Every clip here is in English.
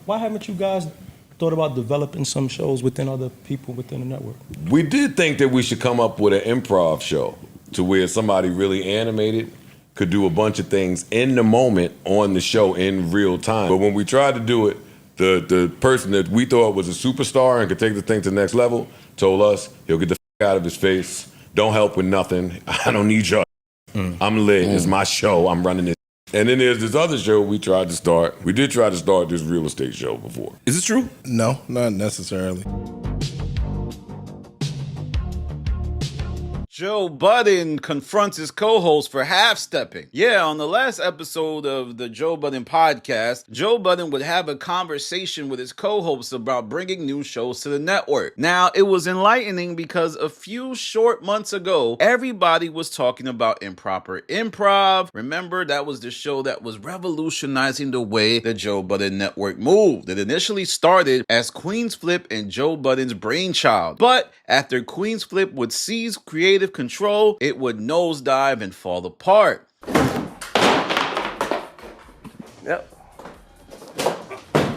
Why haven't you guys thought about developing some shows within other people within the network? We did think that we should come up with an improv show to where somebody really animated could do a bunch of things in the moment on the show in real time. But when we tried to do it, the person that we thought was a superstar and could take the thing to the next level told us he'll get the out of his face. Don't help with nothing. I don't need your. I'm lit. It's my show. I'm running this. And then there's this other show we tried to start. We did try to start this real estate show before. Is it true? No, not necessarily. Joe Budden confronts his co-host for half-stepping. Yeah, on the last episode of the Joe Budden podcast, Joe Budden would have a conversation with his co-hosts about bringing new shows to the network. Now, it was enlightening because a few short months ago, everybody was talking about Improper Improv. Remember, that was the show that was revolutionizing the way the Joe Budden network moved. It initially started as Queen's Flip and Joe Budden's brainchild, but after Queen's Flip would seize creative control, it would nosedive and fall apart. Yep.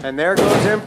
And there goes him.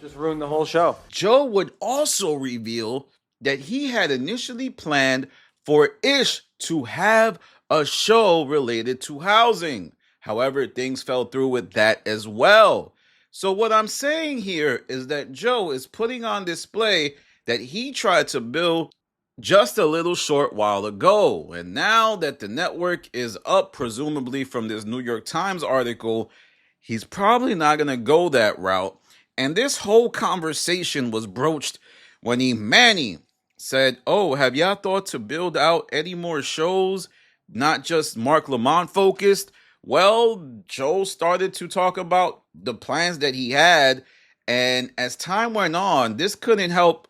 Just ruined the whole show. Joe would also reveal that he had initially planned for Ish to have a show related to housing. However, things fell through with that as well. So what I'm saying here is that Joe is putting on display that he tried to build just a little short while ago. And now that the network is up, presumably from this New York Times article, he's probably not going to go that route. And this whole conversation was broached when Manny said, oh, have y'all thought to build out any more shows, not just Mark Lamont focused? Well, Joe started to talk about the plans that he had. And as time went on, this couldn't help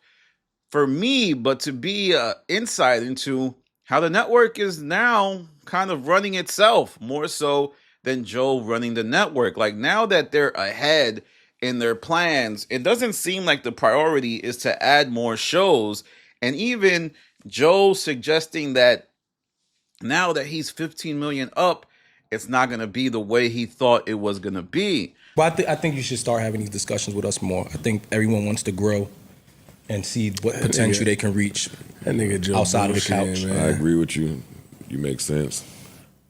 for me, but to be an insight into how the network is now kind of running itself more so than Joe running the network. Like now that they're ahead in their plans, it doesn't seem like the priority is to add more shows. And even Joe suggesting that now that he's 15 million up, it's not going to be the way he thought it was going to be. But I think you should start having these discussions with us more. I think everyone wants to grow and see what potential they can reach outside of the couch. Man. I agree with you. You make sense.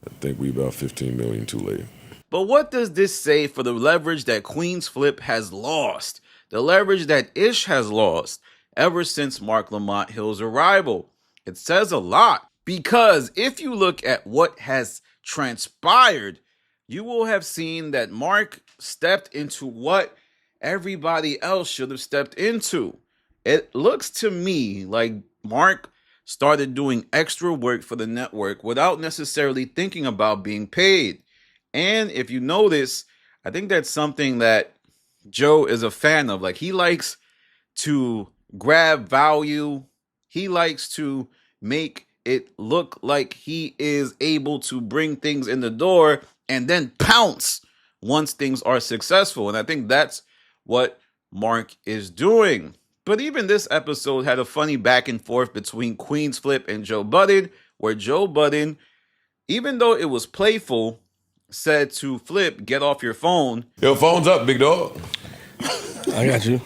I think we about 15 million too late. But what does this say for the leverage that Queen's Flip has lost? The leverage that Ish has lost ever since Mark Lamont Hill's arrival? It says a lot, because if you look at what has transpired, you will have seen that Mark stepped into what everybody else should have stepped into. It looks to me like Mark started doing extra work for the network without necessarily thinking about being paid. And if you notice, I think that's something that Joe is a fan of. Like, he likes to grab value. He likes to make it look like he is able to bring things in the door and then pounce once things are successful. And I think that's what Mark is doing. But even this episode had a funny back and forth between Queen's Flip and Joe Budden, where Joe Budden, even though it was playful, said to Flip, get off your phone. Your phone's up, big dog. I got you.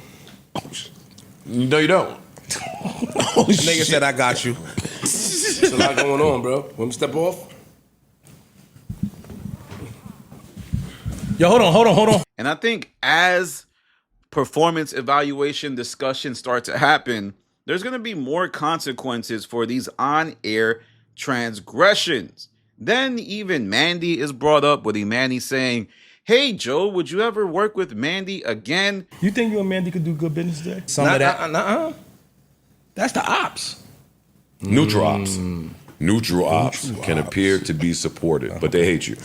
No, you don't. Nigga said I got you. There's a lot going on, bro. Want me to step off? Yo, hold on. And I think as performance evaluation discussions start to happen, there's going to be more consequences for these on-air transgressions. Then even Mandy is brought up with Mandy saying, hey, Joe, would you ever work with Mandy again? You think you and Mandy could do good business today? Nuh-uh. That's the ops. Neutral ops. Neutral ops can appear to be supported, but they hate you.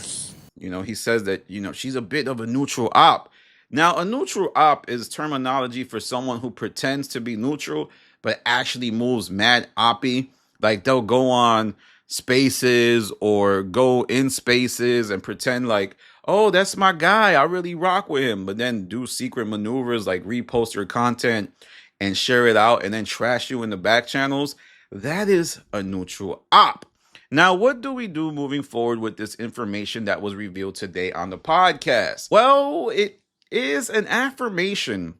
You know, he says that, she's a bit of a neutral op. Now, a neutral op is terminology for someone who pretends to be neutral, but actually moves mad oppy. Like, they'll go on Spaces or go in Spaces and pretend like, oh, that's my guy, I really rock with him, but then do secret maneuvers like repost your content and share it out and then trash you in the back channels. That is a neutral op. Now, what do we do moving forward with this information that was revealed today on the podcast? Well, it is an affirmation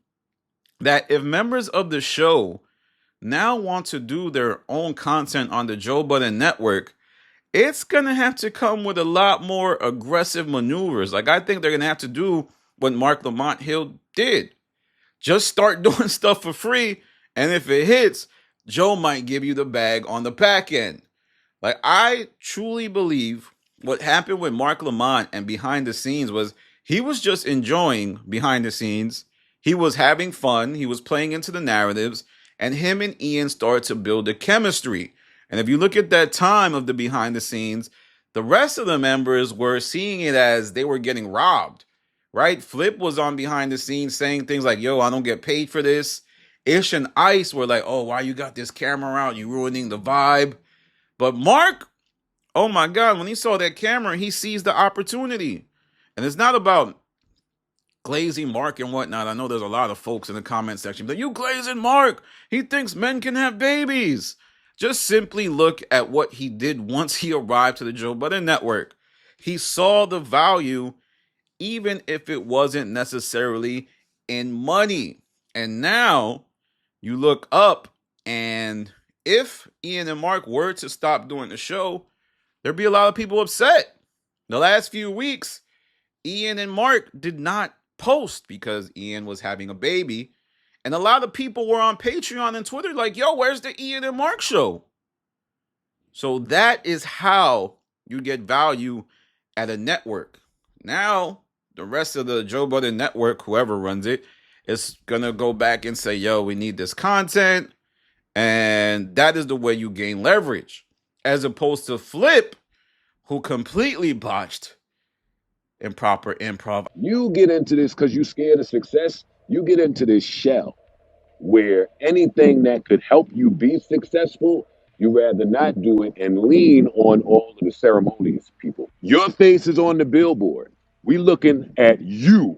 that if members of the show now want to do their own content on the Joe Budden Network, it's going to have to come with a lot more aggressive maneuvers. Like, I think they're going to have to do what Mark Lamont Hill did. Just start doing stuff for free, and if it hits, Joe might give you the bag on the back end. Like, I truly believe what happened with Mark Lamont and behind the scenes was he was just enjoying behind the scenes. He was having fun. He was playing into the narratives, and him and Ian started to build a chemistry. And if you look at that time of the behind the scenes, the rest of the members were seeing it as they were getting robbed, right? Flip was on behind the scenes saying things like, yo, I don't get paid for this. Ish and Ice were like, oh, why you got this camera out? You ruining the vibe. But Mark, oh my God, when he saw that camera, he seized the opportunity. And it's not about glazing Mark and whatnot. I know there's a lot of folks in the comment section that you glazing Mark. He thinks men can have babies. Just simply look at what he did once he arrived to the Joe Budden Network. He saw the value, even if it wasn't necessarily in money. And now you look up, and if Ian and Mark were to stop doing the show, there'd be a lot of people upset. The last few weeks, Ian and Mark did not post because Ian was having a baby. And a lot of people were on Patreon and Twitter like, yo, where's the Ian and Mark show? So that is how you get value at a network. Now, the rest of the Joe Budden Network, whoever runs it, is going to go back and say, yo, we need this content. And that is the way you gain leverage. As opposed to Flip, who completely botched improper improv. You get into this because you're scared of success. You get into this shell where anything that could help you be successful, you rather not do it and lean on all of the ceremonies, people. Your face is on the billboard. We looking at you,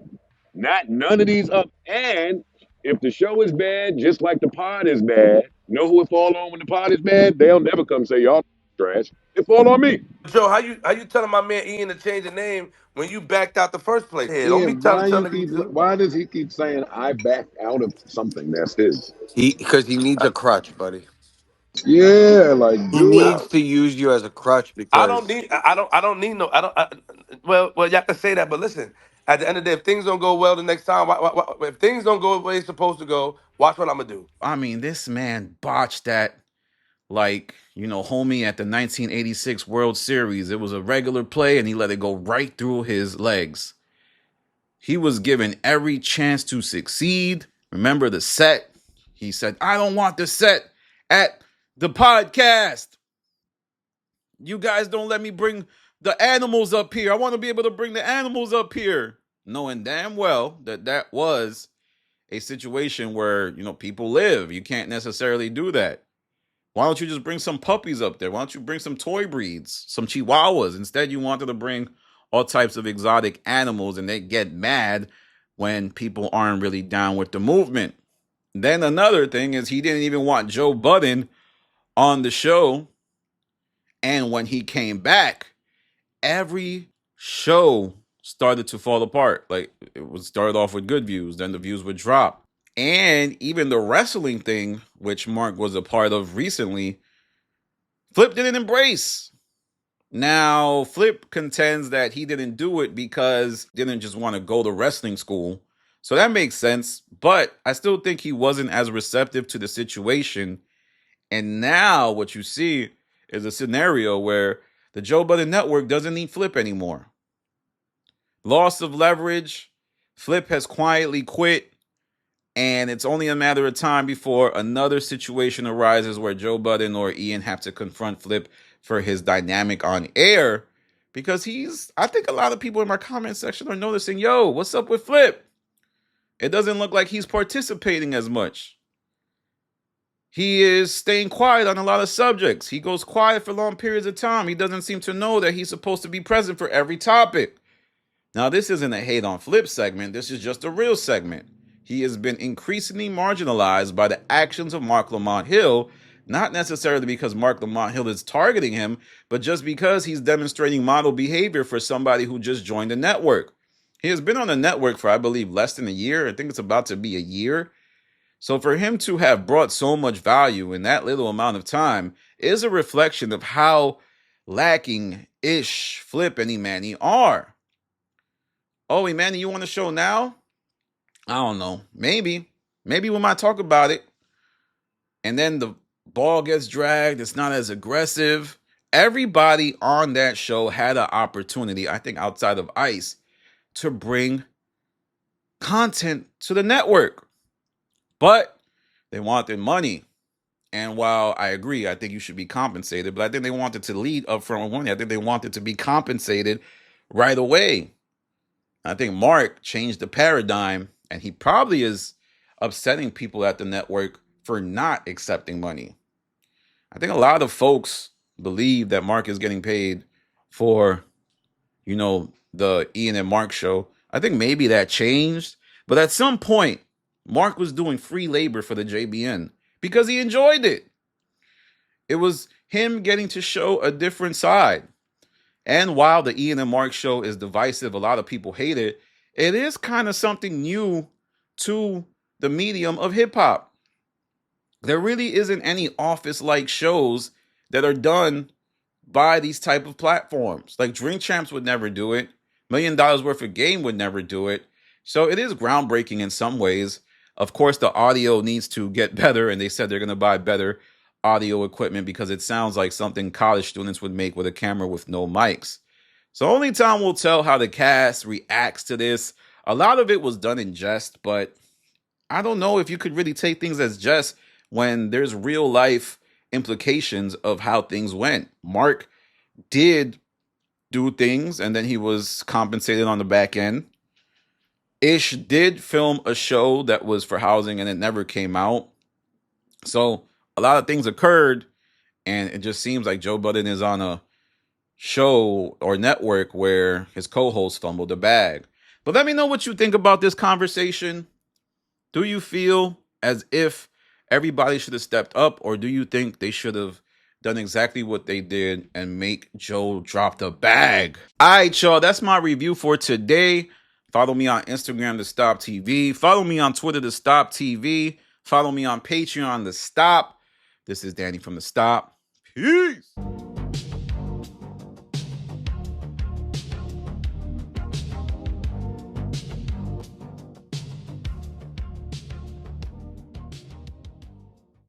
not none of these up. And if the show is bad, just like the pod is bad, know who it fall on when the pod is bad? They'll never come say y'all trash. It fall on me. Joe, how you telling my man Ian to change the name when you backed out the first place? Hey, don't be Ian, telling why does he keep saying I backed out of something that's his? Because he needs a crutch, buddy. Yeah, like He needs to use you as a crutch I because don't need no well y'all can say that, but listen, at the end of the day, if things don't go well the next time, if things don't go the way it's supposed to go, watch what I'm gonna do. I mean, this man botched that like, homie at the 1986 World Series. It was a regular play and he let it go right through his legs. He was given every chance to succeed. Remember the set? He said, I don't want the set at the podcast. You guys don't let me bring the animals up here. I want to be able to bring the animals up here. Knowing damn well that was a situation where, people live. You can't necessarily do that. Why don't you just bring some puppies up there? Why don't you bring some toy breeds, some chihuahuas? Instead, you wanted to bring all types of exotic animals, and they get mad when people aren't really down with the movement. Then another thing is he didn't even want Joe Budden on the show. And when he came back, every show started to fall apart. Like, it was started off with good views, then the views would drop. And even the wrestling thing, which Mark was a part of recently, Flip didn't embrace. Now, Flip contends that he didn't do it because he didn't just want to go to wrestling school. So that makes sense. But I still think he wasn't as receptive to the situation. And now what you see is a scenario where the Joe Budden Network doesn't need Flip anymore. Loss of leverage. Flip has quietly quit. And it's only a matter of time before another situation arises where Joe Budden or Ian have to confront Flip for his dynamic on air. Because I think a lot of people in my comment section are noticing, yo, what's up with Flip? It doesn't look like he's participating as much. He is staying quiet on a lot of subjects. He goes quiet for long periods of time. He doesn't seem to know that he's supposed to be present for every topic. Now, this isn't a hate on Flip segment. This is just a real segment. He has been increasingly marginalized by the actions of Mark Lamont Hill Not necessarily because Mark Lamont Hill is targeting him, but just because he's demonstrating model behavior for somebody who just joined the network. He has been on the network for, I believe, less than a year. I think it's about to be a year. So for him to have brought so much value in that little amount of time is a reflection of how lacking Ish, Flip, and Imani are. Oh, Imani, you want a show now? I don't know. Maybe. Maybe we might talk about it. And then the ball gets dragged. It's not as aggressive. Everybody on that show had an opportunity, I think outside of Ice, to bring content to the network. But they wanted money. And while I agree, I think you should be compensated, but I think they wanted to lead up front with money. I think they wanted to be compensated right away. I think Mark changed the paradigm, and he probably is upsetting people at the network for not accepting money. I think a lot of folks believe that Mark is getting paid for, the Ian and Mark show. I think maybe that changed, but at some point, Mark was doing free labor for the JBN because he enjoyed it. It was him getting to show a different side. And while the Ian and Mark show is divisive, a lot of people hate it, it is kind of something new to the medium of hip hop. There really isn't any office-like shows that are done by these type of platforms. Like Drink Champs would never do it. $1 Million Worth of Game would never do it. So it is groundbreaking in some ways. Of course, the audio needs to get better, and they said they're going to buy better audio equipment because it sounds like something college students would make with a camera with no mics. So only time will tell how the cast reacts to this. A lot of it was done in jest, but I don't know if you could really take things as jest when there's real life implications of how things went. Mark did do things, and then he was compensated on the back end. Ish did film a show that was for housing, and it never came out. So a lot of things occurred, and it just seems like Joe Budden is on a show or network where his co-host fumbled the bag. But let me know what you think about this conversation. Do you feel as if everybody should have stepped up, or do you think they should have done exactly what they did and make Joe drop the bag? All right, y'all, that's my review for today. Follow me on Instagram, The Stop TV. Follow me on Twitter, The Stop TV. Follow me on Patreon, The Stop. This is Danny from The Stop. Peace.